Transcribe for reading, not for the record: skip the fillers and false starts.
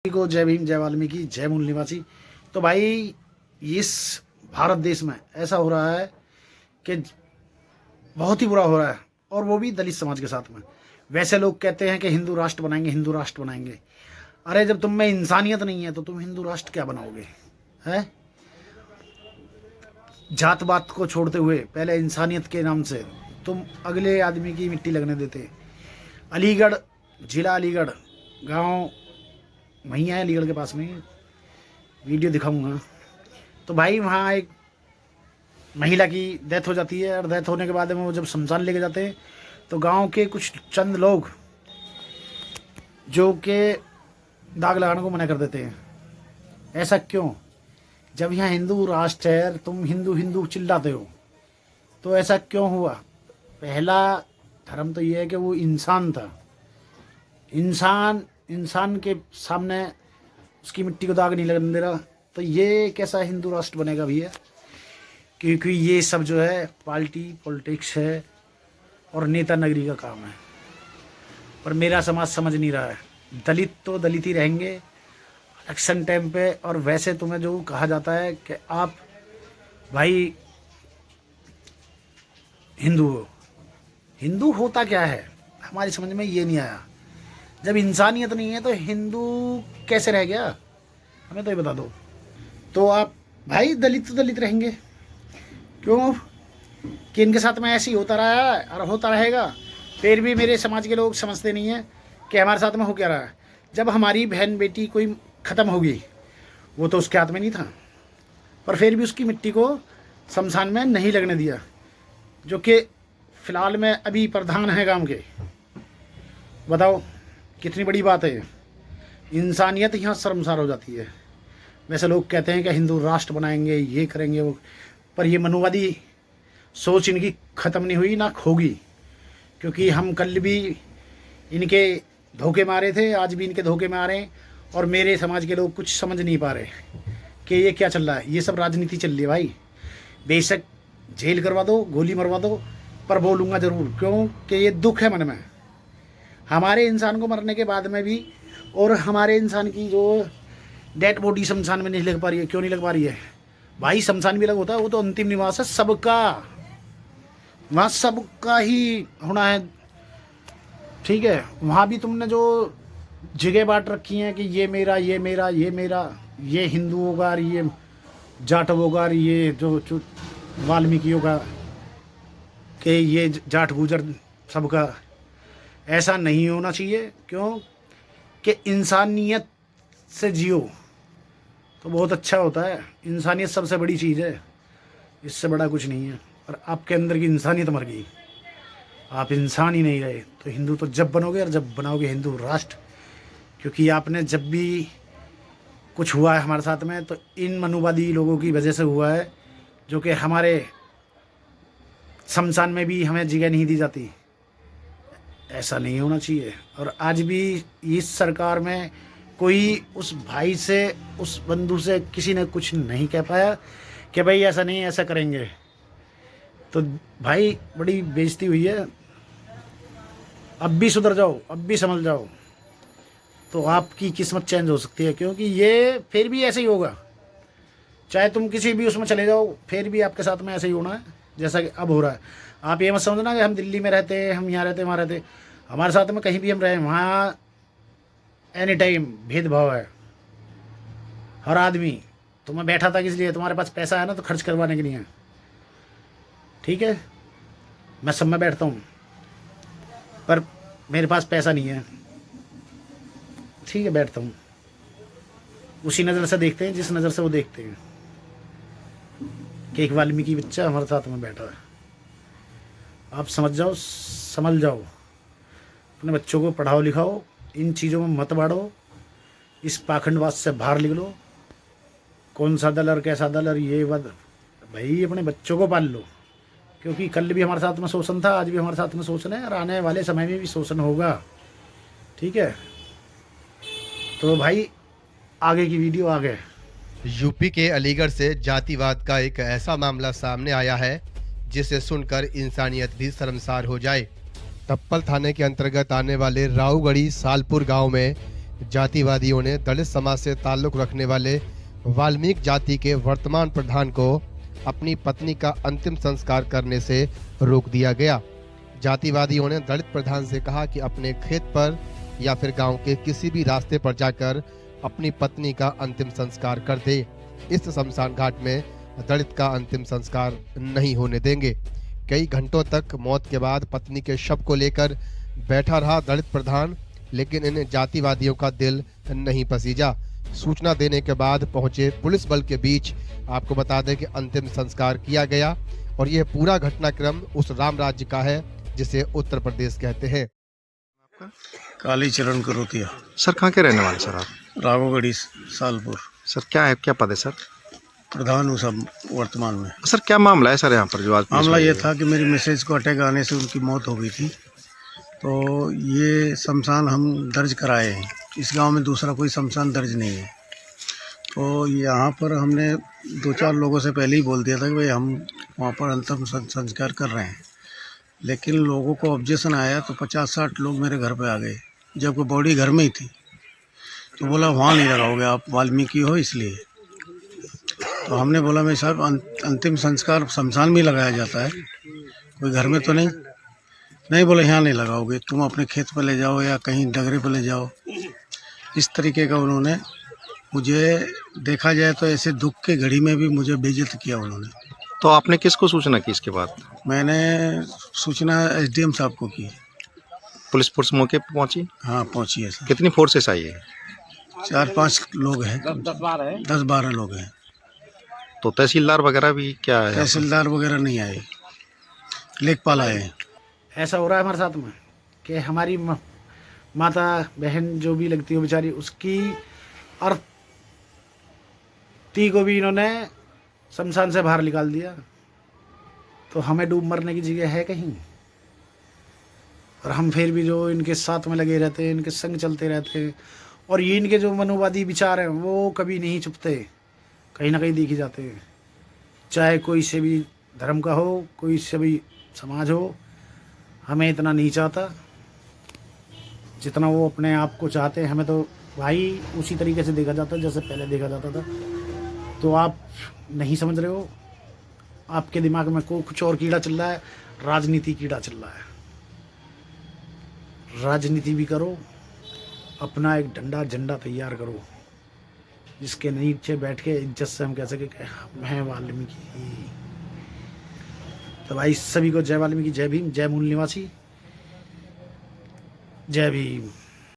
को जय भीम, जय वाल्मीकि, जय मूल निवासी। तो भाई इस भारत देश में ऐसा हो रहा है कि बहुत ही बुरा हो रहा है, और वो भी दलित समाज के साथ में। वैसे लोग कहते हैं कि हिंदू राष्ट्र बनाएंगे, हिंदू राष्ट्र बनाएंगे। अरे जब तुम में इंसानियत नहीं है तो तुम हिंदू राष्ट्र क्या बनाओगे? है जात पात को छोड़ते हुए पहले इंसानियत के नाम से तुम अगले आदमी की मिट्टी लगने देते। अलीगढ़, जिला अलीगढ़, गांव वहीं है अलीगढ़ के पास में, वीडियो दिखाऊंगा। तो भाई वहाँ एक महिला की डेथ हो जाती है, और डेथ होने के बाद में वो जब शमशान लेके जाते हैं तो गांव के कुछ चंद लोग जो के दाग लगाने को मना कर देते हैं। ऐसा क्यों? जब यहाँ हिंदू राष्ट्र है, तुम हिंदू हिंदू चिल्लाते हो, तो ऐसा क्यों हुआ? पहला धर्म तो ये है कि वो इंसान था। इंसान के सामने उसकी मिट्टी को दाग नहीं लगने दे रहा, तो ये कैसा हिंदू राष्ट्र बनेगा भैया? क्योंकि ये सब जो है पॉलिटिक्स है और नेता नगरी का काम है। पर मेरा समाज समझ नहीं रहा है। दलित तो दलित ही रहेंगे इलेक्शन टाइम पे। और वैसे तुम्हें जो कहा जाता है कि आप भाई हिंदू हो, हिंदू होता क्या है? हमारी समझ में ये नहीं आया। जब इंसानियत नहीं है तो हिंदू कैसे रह गया? हमें तो ये बता दो। तो आप भाई दलित तो दलित रहेंगे, क्यों कि इनके साथ में ऐसे ही होता रहा है और होता रहेगा। फिर भी मेरे समाज के लोग समझते नहीं हैं कि हमारे साथ में हो क्या रहा है। जब हमारी बहन बेटी कोई ख़त्म होगी, वो तो उसके हाथ में नहीं था, पर फिर भी उसकी मिट्टी को शमशान में नहीं लगने दिया, जो कि फ़िलहाल में अभी प्रधान है गांव के। बताओ कितनी बड़ी बात है। इंसानियत यहाँ शर्मसार हो जाती है। वैसे लोग कहते हैं कि हिंदू राष्ट्र बनाएंगे, ये करेंगे वो, पर ये मनुवादी सोच इनकी ख़त्म नहीं हुई, ना होगी। क्योंकि हम कल भी इनके धोखे मारे थे, आज भी इनके धोखे में आ रहे हैं, और मेरे समाज के लोग कुछ समझ नहीं पा रहे कि ये क्या चल रहा है। ये सब राजनीति चल रही है भाई। बेशक जेल करवा दो, गोली मरवा दो, पर बोलूँगा ज़रूर, क्यों कि ये दुख है मन में। हमारे इंसान को मरने के बाद में भी, और हमारे इंसान की जो डेड बॉडी शमशान में नहीं लग पा रही है। क्यों नहीं लग पा रही है भाई? शमशान भी अलग होता है, वो तो अंतिम निवास है सबका, वहाँ सबका ही होना है, ठीक है। वहाँ भी तुमने जो जगह बांट रखी हैं कि ये मेरा, ये मेरा, ये मेरा, ये हिंदू होगा, ये जाट होगा, ये जो वाल्मीकि होगा, कि ये जाट गुजर सबका। ऐसा नहीं होना चाहिए। क्यों कि इंसानियत से जियो तो बहुत अच्छा होता है। इंसानियत सबसे बड़ी चीज़ है, इससे बड़ा कुछ नहीं है। और आपके अंदर की इंसानियत मर गई, आप इंसान ही नहीं रहे। तो हिंदू तो जब बनोगे, और जब बनाओगे हिंदू राष्ट्र, क्योंकि आपने जब भी कुछ हुआ है हमारे साथ में तो इन मनुवादी लोगों की वजह से हुआ है, जो कि हमारे शमशान में भी हमें जगह नहीं दी जाती। ऐसा नहीं होना चाहिए। और आज भी इस सरकार में कोई उस भाई से, उस बंधु से किसी ने कुछ नहीं कह पाया कि भाई ऐसा नहीं, ऐसा करेंगे। तो भाई बड़ी बेइज्जती हुई है। अब भी सुधर जाओ, अब भी समझ जाओ, तो आपकी किस्मत चेंज हो सकती है। क्योंकि ये फिर भी ऐसे ही होगा, चाहे तुम किसी भी उसमें चले जाओ, फिर भी आपके साथ में ऐसे ही होना है जैसा कि अब हो रहा है। आप ये मत समझना कि हम दिल्ली में रहते हैं, हम यहाँ रहते हैं, वहाँ रहते। हमारे साथ में कहीं भी हम रहें, वहाँ एनी टाइम भेदभाव है। हर आदमी, तुम्हें बैठा था किस लिए? तुम्हारे पास पैसा है ना, तो खर्च करवाने के लिए है, ठीक है। मैं सब में बैठता हूँ, पर मेरे पास पैसा नहीं है, ठीक है, बैठता हूँ। उसी नज़र से देखते हैं जिस नज़र से वो देखते हैं कि एक वाल्मीकि बच्चा हमारे साथ में बैठा है। आप समझ जाओ, समझ जाओ, अपने बच्चों को पढ़ाओ लिखाओ, इन चीज़ों में मत बाढ़ो, इस पाखंडवाद से बाहर निकलो। कौन सा दल और कैसा दल और ये वद, भाई अपने बच्चों को पाल लो। क्योंकि कल भी हमारे साथ में शोषण था, आज भी हमारे साथ में शोषण है, और आने वाले समय में भी शोषण होगा, ठीक है। तो भाई आगे की वीडियो आगे। यूपी के अलीगढ़ से जातिवाद का एक ऐसा मामला सामने आया है जिसे सुनकर इंसानियत भी शर्मसार हो जाए। टप्पल थाने के अंतर्गत आने वाले राऊगढ़ी सालपुर गांव में जातिवादियों ने दलित समाज से ताल्लुक रखने वाले वाल्मीकि जाति के वर्तमान प्रधान को अपनी पत्नी का अंतिम संस्कार करने से रोक दिया गया। जातिवादियों ने दलित प्रधान से कहा कि अपने खेत पर या फिर गांव के किसी भी रास्ते पर जाकर अपनी पत्नी का अंतिम संस्कार कर दे। इस शमशान घाट में दलित का अंतिम संस्कार नहीं होने देंगे। कई घंटों तक मौत के बाद पत्नी के शव को लेकर बैठा रहा दलित प्रधान, लेकिन इन जातिवादियों का दिल नहीं पसीजा। सूचना देने के बाद पहुंचे पुलिस बल के बीच आपको बता दें कि अंतिम संस्कार किया गया और यह पूरा घटनाक्रम उस राम राज्य का है जिसे उत्तर प्रदेश कहते हैं। कालीचरण करोतिया। सर कहाँ के रहने वाले सर आप? राघोगढ़ी सालपुर। सर क्या है, क्या पद है सर? प्रधान हूँ सब वर्तमान में। सर क्या मामला है सर यहाँ पर जो आज पुलिस मामला वाले ये हैं? था कि मेरी मिसेज को अटैक आने से उनकी मौत हो गई थी, तो ये शमशान हम दर्ज कराए हैं। इस गांव में दूसरा कोई शमशान दर्ज नहीं है, तो यहाँ पर हमने 2-4 लोगों से पहले ही बोल दिया था कि भाई हम वहाँ पर अंतिम संस्कार कर रहे हैं, लेकिन लोगों को ऑब्जेक्शन आया तो 50-60 लोग मेरे घर पे आ गए, जबकि बॉडी घर में ही थी। तो बोला वहाँ नहीं लगाओगे आप, वाल्मीकि हो इसलिए। तो हमने बोला मैं साहब अंतिम संस्कार शमशान में लगाया जाता है, कोई घर में तो नहीं। नहीं बोले यहाँ नहीं लगाओगे, तुम अपने खेत पर ले जाओ या कहीं डगरे पर ले जाओ। इस तरीके का उन्होंने मुझे, देखा जाए तो ऐसे दुख के घड़ी में भी मुझे बेइज्जत किया उन्होंने। तो आपने किसको सूचना की इसके बाद? मैंने सूचना एसडीएम साहब को की। पुलिस फोर्स मौके पर पहुंची? हाँ पहुँची है सर। कितनी फोर्सेस आई है? 4-5 लोग हैं, 10-12 लोग हैं। तो तहसीलदार वगैरह भी क्या है? तहसीलदार वगैरह नहीं आए, लेखपाल आए हैं। ऐसा हो रहा है हमारे साथ में कि हमारी माता बहन जो भी लगती हो बेचारी, उसकी अर्थी को भी इन्होंने शमशान से बाहर निकाल दिया। तो हमें डूब मरने की जगह है कहीं? और हम फिर भी जो इनके साथ में लगे रहते हैं, इनके संग चलते रहते हैं, और ये इनके जो मनोवादी विचार हैं वो कभी नहीं छुपते, कहीं ना कहीं दिखे जाते हैं। चाहे कोई से भी धर्म का हो, कोई से भी समाज हो, हमें इतना नहीं चाहता जितना वो अपने आप को चाहते हैं। हमें तो भाई उसी तरीके से देखा जाता है जैसे पहले देखा जाता था। तो आप नहीं समझ रहे हो, आपके दिमाग में कुछ और कीड़ा चल रहा है, राजनीति कीड़ा चल रहा है। राजनीति भी करो, अपना एक डंडा झंडा तैयार करो, जिसके नीचे बैठ के इज्जत से हम कह सके कि हम हैं वाल्मीकि। तो भाई सभी को जय वाल्मीकि, जय भीम, जय मूल निवासी, जय भीम।